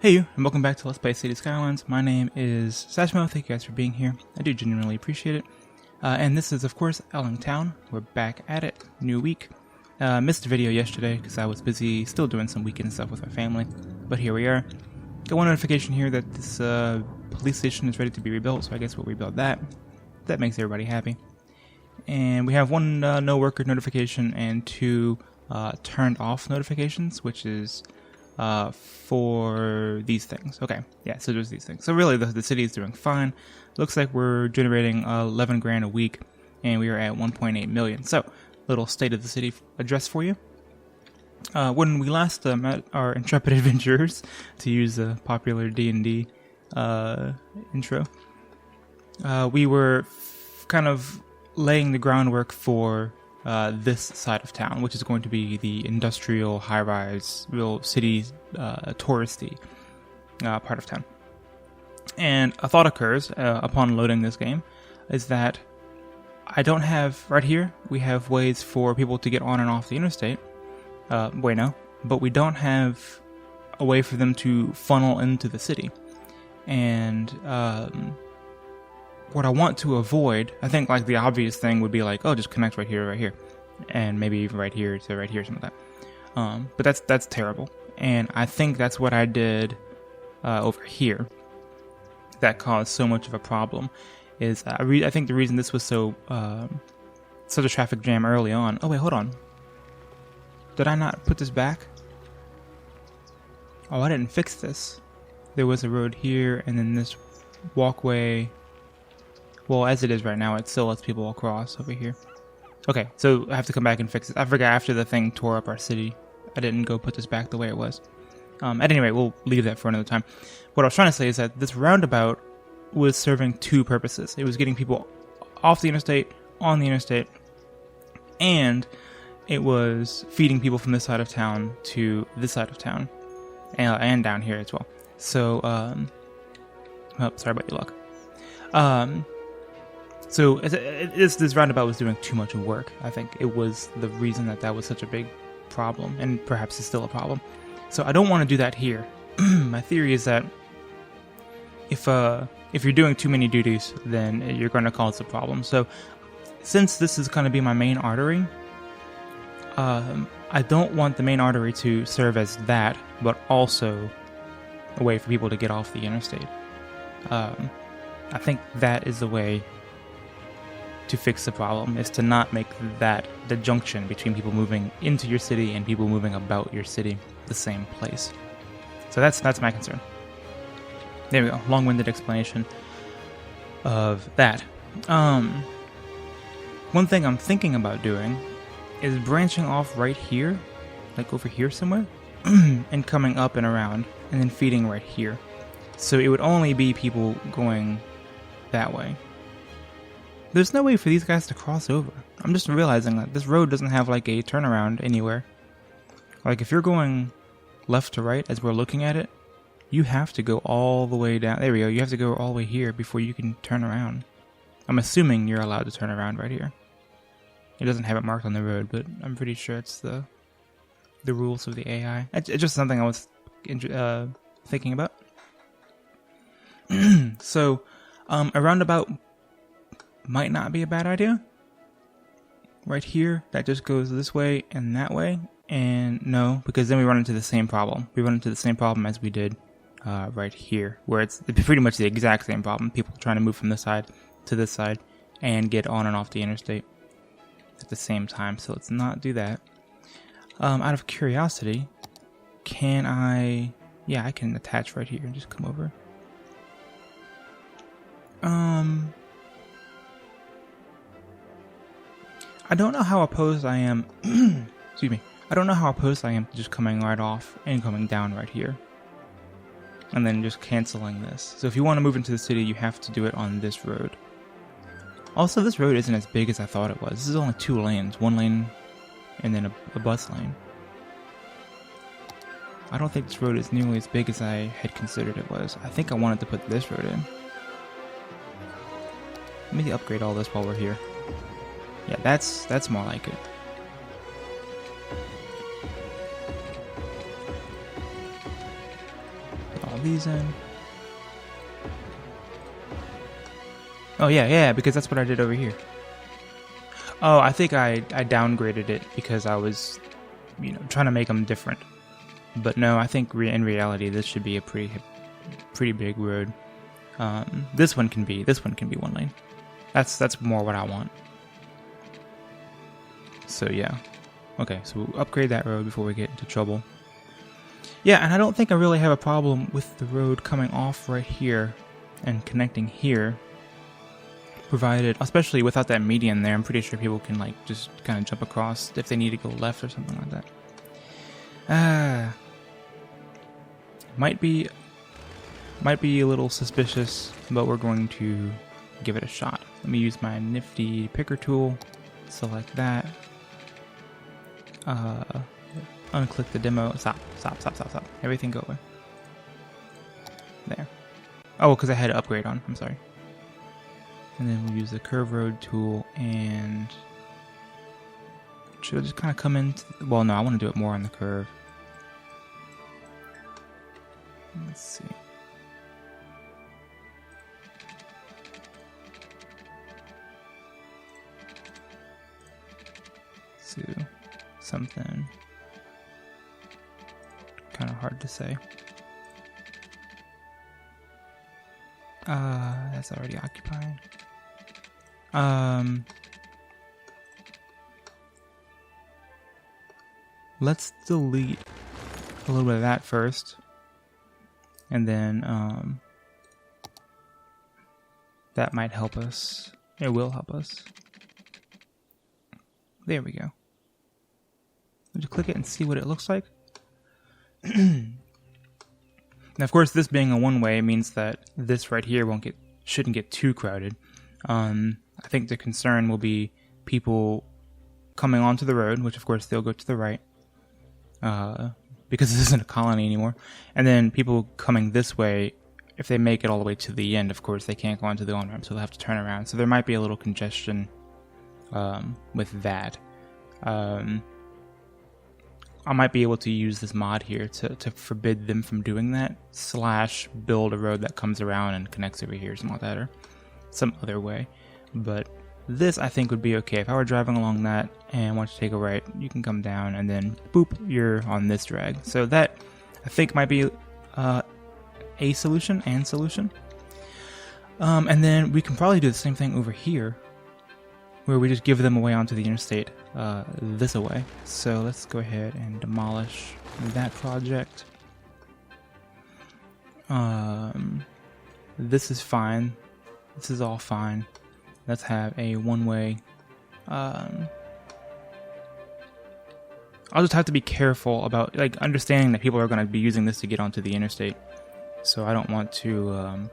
Hey you, and welcome back to Let's Play Skylines. My name is Sashmo. Thank you guys for being here. I do genuinely appreciate it. And this is, of course, Ellingtown. We're back at it. New week. Missed a video yesterday because I was busy still doing some weekend stuff with my family. But here we are. Got one notification here that this police station is ready to be rebuilt, so I guess we'll rebuild that. That makes everybody happy. And we have one no worker notification and two turned off notifications, which is for these things. Okay, yeah, so there's these things. So really, the city is doing fine. Looks like we're generating 11 grand a week, and we are at 1.8 million. So, little state of the city address for you. When we last met our intrepid adventurers, to use a popular D&D intro, we were kind of laying the groundwork for this side of town, which is going to be the industrial, high-rise, real city, touristy part of town. And a thought occurs upon loading this game, is that I don't have, right here, we have ways for people to get on and off the interstate, but we don't have a way for them to funnel into the city. And what I want to avoid, I think like the obvious thing would be like, oh, just connect right here, and maybe even right here to right here, something like that. But that's terrible, and I think that's what I did over here that caused so much of a problem. Is I think the reason this was so such a traffic jam early on. Oh wait, hold on. Did I not put this back? Oh, I didn't fix this. There was a road here, and then this walkway. Well, as it is right now, it still lets people walk across over here. Okay, so I have to come back and fix it. I forgot after the thing tore up our city, I didn't go put this back the way it was. At any rate, we'll leave that for another time. What I was trying to say is that this roundabout was serving two purposes. It was getting people off the interstate, on the interstate, and it was feeding people from this side of town to this side of town, and down here as well. So, sorry about your luck. So this roundabout was doing too much work. I think it was the reason that was such a big problem, and perhaps it's still a problem. So I don't want to do that here. My theory is that if you're doing too many duties, then you're going to cause a problem. So since this is going to be my main artery, I don't want the main artery to serve as that, but also a way for people to get off the interstate. I think that is the way to fix the problem, is to not make that the junction between people moving into your city and people moving about your city the same place. So that's my concern. There we go, long-winded explanation of that. One thing I'm thinking about doing is branching off right here, like over here somewhere, and coming up and around, and then feeding right here. So it would only be people going that way. There's no way for these guys to cross over. I'm just realizing that this road doesn't have like a turnaround anywhere. Like if you're going left to right as we're looking at it, you have to go all the way down. There we go. You have to go all the way here before you can turn around. I'm assuming you're allowed to turn around right here. It doesn't have it marked on the road, but I'm pretty sure it's the rules of the AI. It's just something I was thinking about. So, a roundabout might not be a bad idea. Right here, that just goes this way and that way. And no, because then we run into the same problem. We run into the same problem as we did right here, where it's pretty much the exact same problem. People trying to move from this side to this side and get on and off the interstate at the same time. So let's not do that. Out of curiosity, can I... Yeah, I can attach right here and just come over. I don't know how opposed I am. Excuse me. I don't know how opposed I am to just coming right off and coming down right here. And then just canceling this. So if you want to move into the city, you have to do it on this road. Also, this road isn't as big as I thought it was. This is only 2 lanes. 1 lane and then a bus lane. I don't think this road is nearly as big as I had considered it was. I think I wanted to put this road in. Let me upgrade all this while we're here. Yeah, that's more like it. all these in. Oh yeah, because that's what I did over here. Oh, I think I downgraded it because I was, trying to make them different. But no, I think in reality this should be a pretty big road. This one can be 1 lane. That's more what I want. So yeah. Okay, so we'll upgrade that road before we get into trouble. Yeah, and I don't think I really have a problem with the road coming off right here and connecting here. Provided, especially without that median there, I'm pretty sure people can like just kind of jump across if they need to go left or something like that. Might be a little suspicious, but we're going to give it a shot. Let me use my nifty picker tool. Select that. Unclick the demo. Stop. Everything go away. There. Oh, because I had to upgrade on. I'm sorry. And then we'll use the curve road tool, and should I just kind of come in? Well, no, I want to do it more on the curve. Let's see. Let's do something kind of hard to say. That's already occupied. Let's delete a little bit of that first, and then that might help us. It will help us. There we go. Would you click it and see what it looks like? Now, of course, this being a one-way means that this right here shouldn't get too crowded. I think the concern will be people coming onto the road, which of course they'll go to the right, because this isn't a colony anymore. And then people coming this way, if they make it all the way to the end, of course they can't go onto the on-ramp, so they'll have to turn around. So there might be a little congestion with that. I might be able to use this mod here to forbid them from doing that, / build a road that comes around and connects over here, something like that, or some other way. But this, I think, would be okay. If I were driving along that and want to take a right, you can come down, and then, boop, you're on this drag. So that, I think, might be a solution. And then we can probably do the same thing over here, where we just give them away onto the interstate this away. So let's go ahead and demolish that project. This is fine. This is all fine. Let's have a one-way. I'll just have to be careful about understanding that people are going to be using this to get onto the interstate. So I don't want to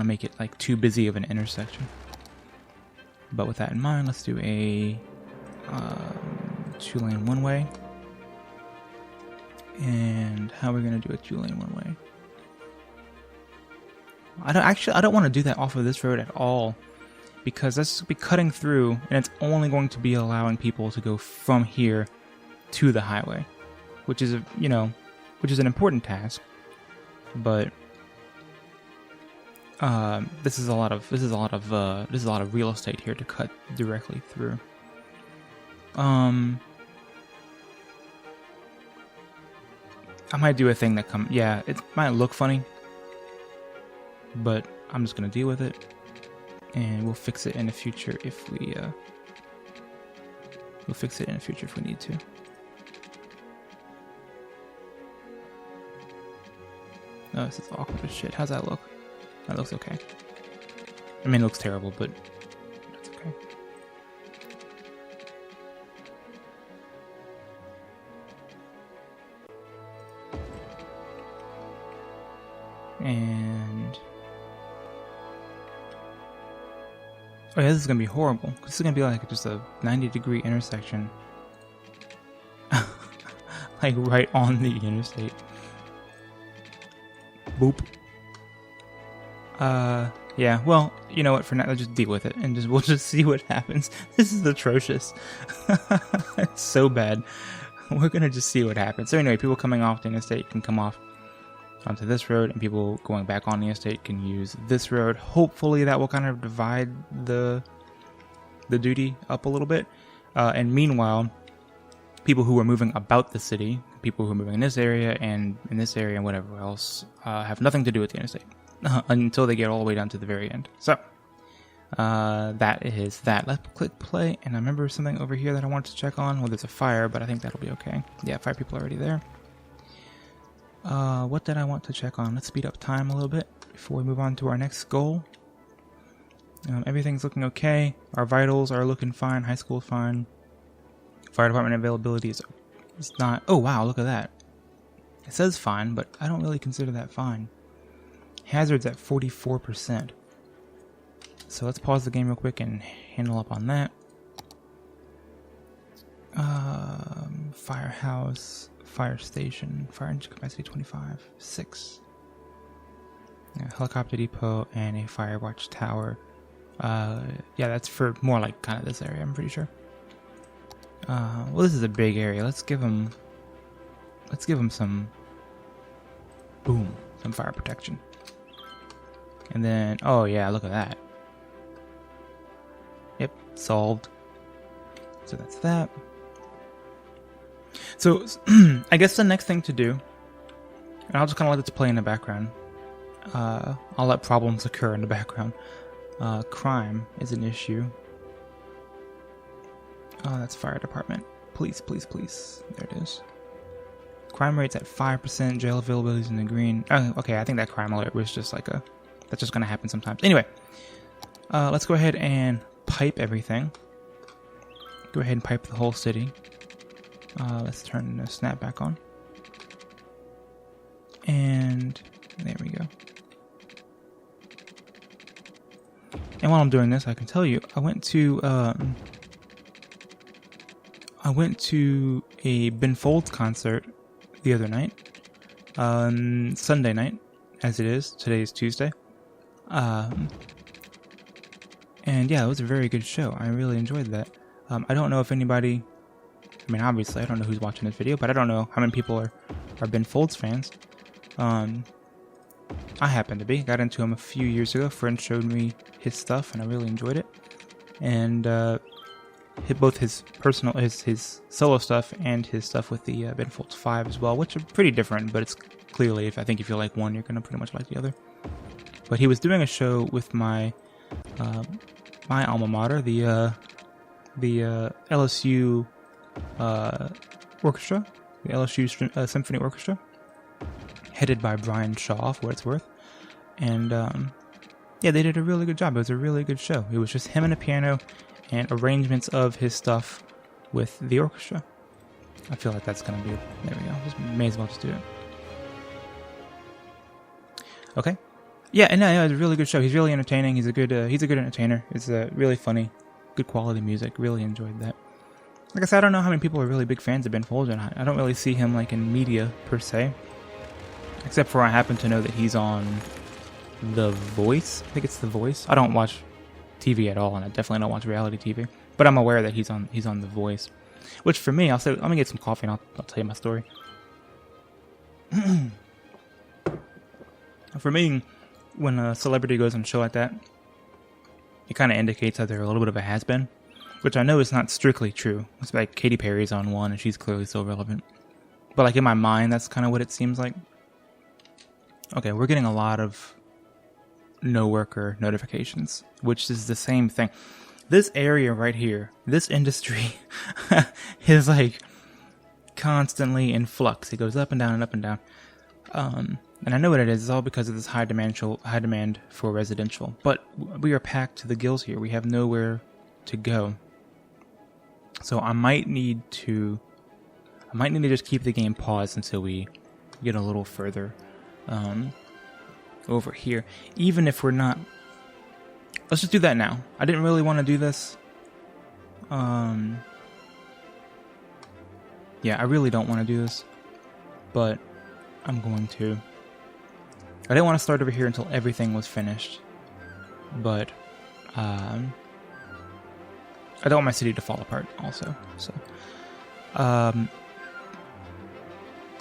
make it too busy of an intersection. But with that in mind, let's do a 2-lane one-way. And how are we going to do a 2-lane one-way? I don't want to do that off of this road at all, because that's just be cutting through, and it's only going to be allowing people to go from here to the highway, which is an important task. But this is a lot of real estate here to cut directly through. I might do a thing that it might look funny, but I'm just gonna deal with it, and we'll fix it in the future if we need to. Oh, this is awkward as shit. How's that look? That looks okay. I mean, it looks terrible, but that's okay. And oh yeah, this is gonna be horrible. This is gonna be just a 90-degree intersection, right on the interstate. Boop. Yeah, well, you know what, for now, let's just deal with it, and we'll just see what happens. This is atrocious. It's so bad. We're gonna just see what happens. So anyway, people coming off the interstate can come off. onto this road, and people going back on the estate can use this road. Hopefully that will kind of divide the duty up a little bit. And meanwhile, people who are moving about the city, people who are moving in this area and whatever else, have nothing to do with the interstate until they get all the way down to the very end. So that is that. Let's click play, and I remember something over here that I wanted to check on. Well, there's a fire, but I think that'll be okay. Yeah, 5 people already there. What did I want to check on? Let's speed up time a little bit before we move on to our next goal. Everything's looking okay. Our vitals are looking fine. High school fine. Fire department availability is not... Oh, wow, look at that. It says fine, but I don't really consider that fine. Hazards at 44%. So let's pause the game real quick and handle up on that. Firehouse, fire station, fire engine capacity 25, 6. Helicopter depot and a fire watch tower. Yeah, that's for more like kind of this area, I'm pretty sure. Well, this is a big area. Let's give them some some fire protection. And then, oh yeah, look at that. Yep, solved. So that's that. So I guess the next thing to do, and I'll just kind of let this play in the background. I'll let problems occur in the background. Crime is an issue. Oh, that's fire department. Police, police, police. There it is. Crime rate's at 5%. Jail availability is in the green. Oh, okay, I think that crime alert was just like that's just going to happen sometimes. Anyway, let's go ahead and pipe everything. Go ahead and pipe the whole city. Let's turn the snap back on. And there we go. And while I'm doing this, I can tell you, I went to a Ben Folds concert the other night, Sunday night, as it is. Today is Tuesday. And yeah, it was a very good show. I really enjoyed that. I don't know if anybody, I mean, obviously, I don't know who's watching this video, but I don't know how many people are Ben Folds fans. I happen to be. Got into him a few years ago. A friend showed me his stuff, and I really enjoyed it. And both his personal, his solo stuff and his stuff with the Ben Folds 5 as well, which are pretty different, but it's clearly, if you like one, you're going to pretty much like the other. But he was doing a show with my alma mater, the LSU orchestra, the LSU Symphony Orchestra, headed by Brian Shaw, for what it's worth. And yeah, they did a really good job. It was a really good show. It was just him and a piano and arrangements of his stuff with the orchestra. I feel like that's going to be... There we go. May as well just do it. Okay. Yeah, and it was a really good show. He's really entertaining. He's a good entertainer. It's really funny. Good quality music. Really enjoyed that. Like I said, I don't know how many people are really big fans of Ben Folds, and I don't really see him like in media per se. Except for I happen to know that he's on The Voice. I think it's The Voice. I don't watch TV at all, and I definitely don't watch reality TV. But I'm aware that he's on The Voice. Which for me, I'll say, let me get some coffee and I'll tell you my story. For me, when a celebrity goes on a show like that, it kind of indicates that they're a little bit of a has-been, which I know is not strictly true. It's like Katy Perry's on one, and she's clearly so relevant. But like in my mind, that's kind of what it seems like. Okay, we're getting a lot of no worker notifications, which is the same thing. This area right here, this industry is like constantly in flux. It goes up and down and up and down. And I know what it is. It's all because of this high demand for residential. But we are packed to the gills here. We have nowhere to go. So I might need to just keep the game paused until we get a little further over here. Even if we're not... Let's just do that now. I didn't really want to do this. Yeah, I really don't want to do this. But I'm going to. I didn't want to start over here until everything was finished. But I don't want my city to fall apart also. So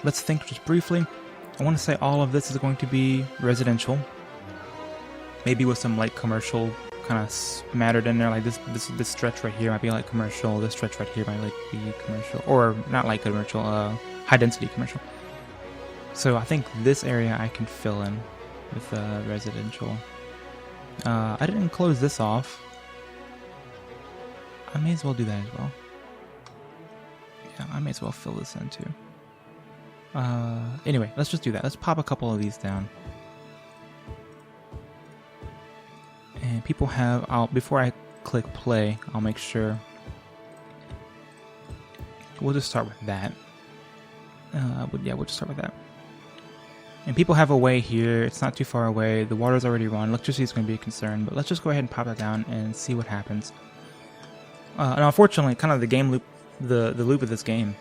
let's think just briefly. I want to say all of this is going to be residential. Maybe with some light commercial kind of smattered in there. Like this stretch right here might be light commercial. This stretch right here might be commercial. Or not light commercial, high density commercial. So I think this area I can fill in with residential. I didn't close this off. I may as well do that as well. Yeah, I may as well fill this in too. Anyway, let's just do that. Let's pop a couple of these down. And people have, before I click play, I'll make sure. We'll just start with that. We'll just start with that. And people have a way here. It's not too far away. The water's already run. Electricity is going to be a concern, but let's just go ahead and pop that down and see what happens. And unfortunately, kind of the game loop, the loop of this game,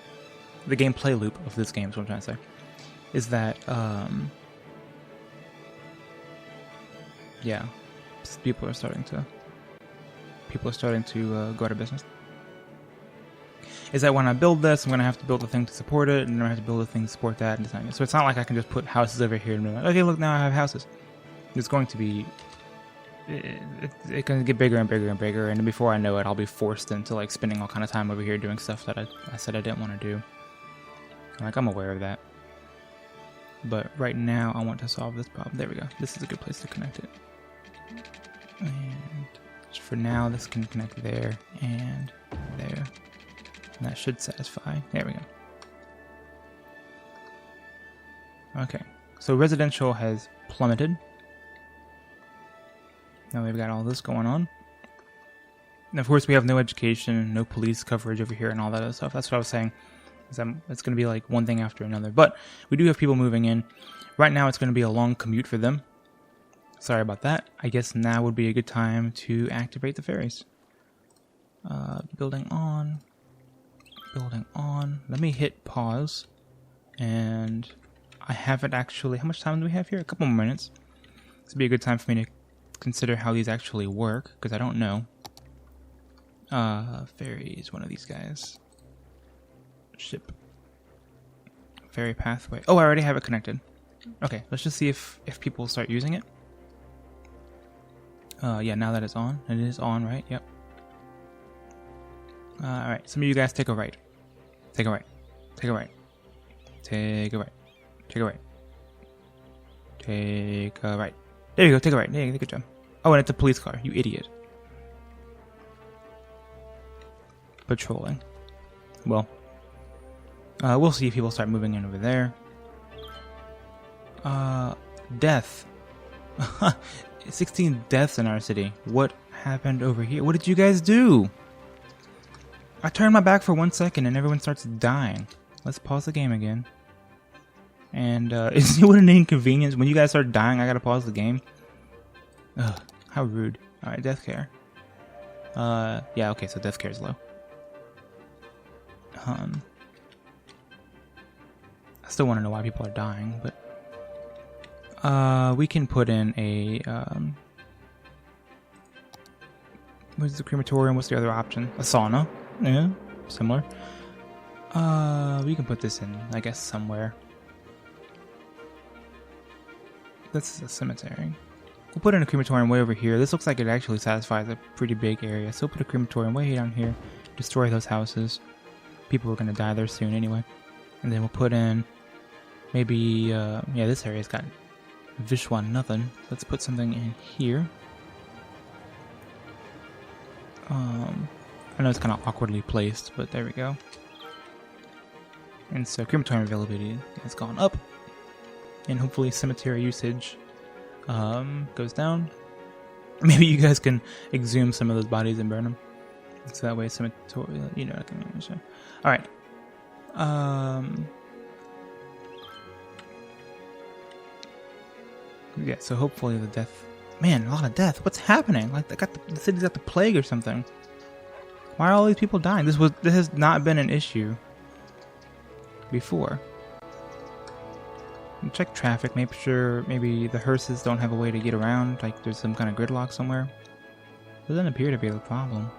the gameplay loop of this game is what I'm trying to say, is that, yeah, people are starting to go out of business. Is that when I build this, I'm going to have to build a thing to support it, and then I have to build a thing to support that, and design it. So it's not like I can just put houses over here and be like, okay, look, now I have houses. It's going to be, it's going to get bigger and bigger and bigger, and before I know it, I'll be forced into like spending all kind of time over here doing stuff that I said I didn't want to do. Like, I'm aware of that. But right now, I want to solve this problem. There we go. This is a good place to connect it. And for now, this can connect there and there. And that should satisfy. There we go. Okay. So residential has plummeted. Now we've got all this going on. And of course, we have no education, no police coverage over here and all that other stuff. That's what I was saying. It's going to be like one thing after another. But we do have people moving in. Right now, it's going to be a long commute for them. Sorry about that. I guess now would be a good time to activate the ferries. Building on. Building on. Let me hit pause. And I haven't actually... How much time do we have here? A couple more minutes. This would be a good time for me to consider how these actually work, because I don't know. Ferries, one of these guys. Ship. Ferry pathway. Oh, I already have it connected. Okay, let's just see if people start using it. Yeah, now that it's on. It is on, right? Yep. Alright, some of you guys take a right. Take a right. Take a right. Take a right. Take a right. Take a right. There you go, take a right. Yeah, good job. Oh, and it's a police car, you idiot. Patrolling. Well, we'll see if people start moving in over there. Death. 16 deaths in our city. What happened over here? What did you guys do? I turned my back for 1 second and everyone starts dying. Let's pause the game again. And, isn't it what an inconvenience? When you guys start dying, I gotta pause the game. Ugh, how rude. Alright, death care. Yeah, okay, so death care is low. I still want to know why people are dying, but... we can put in a, what's the crematorium? What's the other option? A sauna. Yeah, similar. We can put this in, I guess, somewhere. This is a cemetery. We'll put in a crematorium way over here. This looks like it actually satisfies a pretty big area. So we'll put a crematorium way down here. Destroy those houses. People are going to die there soon anyway. And then we'll put in maybe, yeah, this area's got Vishwan nothing. Let's put something in here. I know it's kind of awkwardly placed, but there we go. And so crematorium availability has gone up. And hopefully cemetery usage goes down. Maybe you guys can exhume some of those bodies and burn them. So that way cemetery, you know, I can understand. Alright. Yeah, so hopefully the death... Man, a lot of death. What's happening? Like, the city's got the plague or something. Why are all these people dying? This has not been an issue before. Check traffic, make sure maybe the hearses don't have a way to get around, like there's some kind of gridlock somewhere. Doesn't appear to be the problem.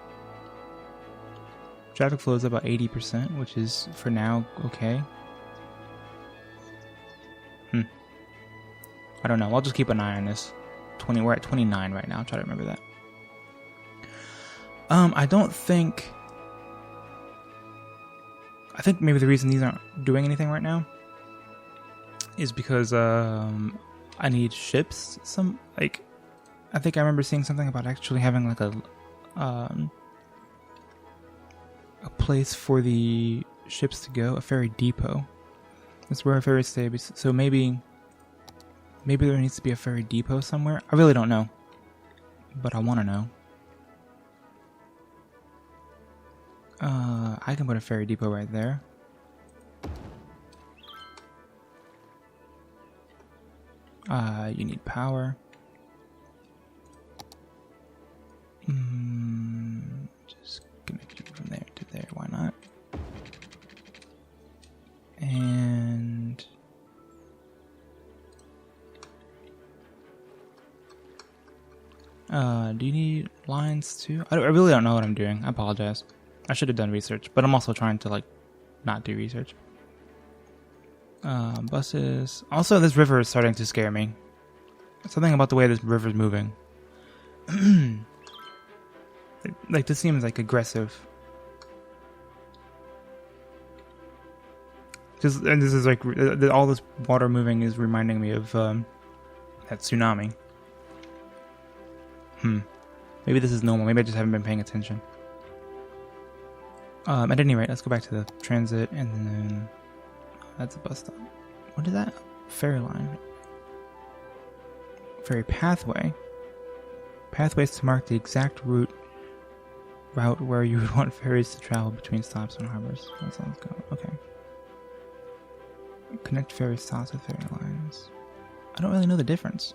Traffic flow is about 80%, which is, for now, okay. I don't know. I'll just keep an eye on this. We're at 29 right now. I'll try to remember that. I think maybe the reason these aren't doing anything right now is because I need ships. I think I remember seeing something about actually having like a place for the ships to go, a ferry depot. That's where ferries stay. So maybe there needs to be a ferry depot somewhere. I really don't know, but I want to know. I can put a ferry depot right there. You need power. Just connect it from there to there. Why not? And do you need lines too? I really don't know what I'm doing. I apologize. I should have done research, but I'm also trying to not do research. Buses. Also, this river is starting to scare me. Something about the way this river is moving. This seems aggressive. And this is all this water moving is reminding me of that tsunami. Maybe this is normal. Maybe I just haven't been paying attention. At any rate, let's go back to the transit, and then that's a bus stop. What is that? Ferry line. Ferry pathway. Pathways to mark the exact route where you would want ferries to travel between stops and harbors. That sounds good. Okay. Connect ferry stops with ferry lines. I don't really know the difference.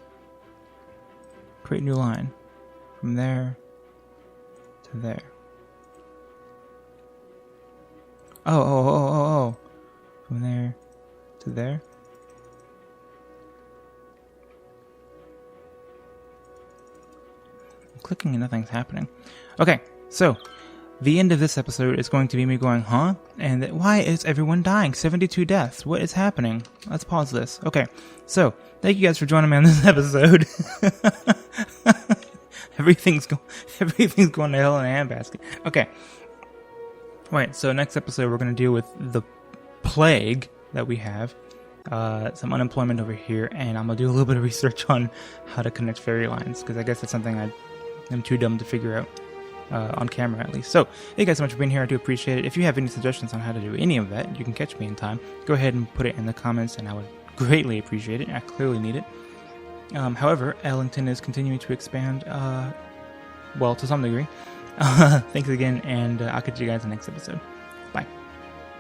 Create new line. From there to there. Oh. From there to there. I'm clicking and nothing's happening. Okay, so the end of this episode is going to be me going, huh? And why is everyone dying? 72 deaths. What is happening? Let's pause this. Okay, so thank you guys for joining me on this episode. Everything's going to hell in a handbasket. Okay. Right, so next episode we're going to deal with the plague that we have. Some unemployment over here, and I'm going to do a little bit of research on how to connect ferry lines, because I guess that's something I'm too dumb to figure out. On camera at least. So, thank you guys so much for being here. I do appreciate it. If you have any suggestions on how to do any of that, you can catch me in time. Go ahead and put it in the comments, and I would greatly appreciate it. I clearly need it. However, Ellington is continuing to expand, to some degree. Thanks again, and I'll catch you guys in the next episode. Bye.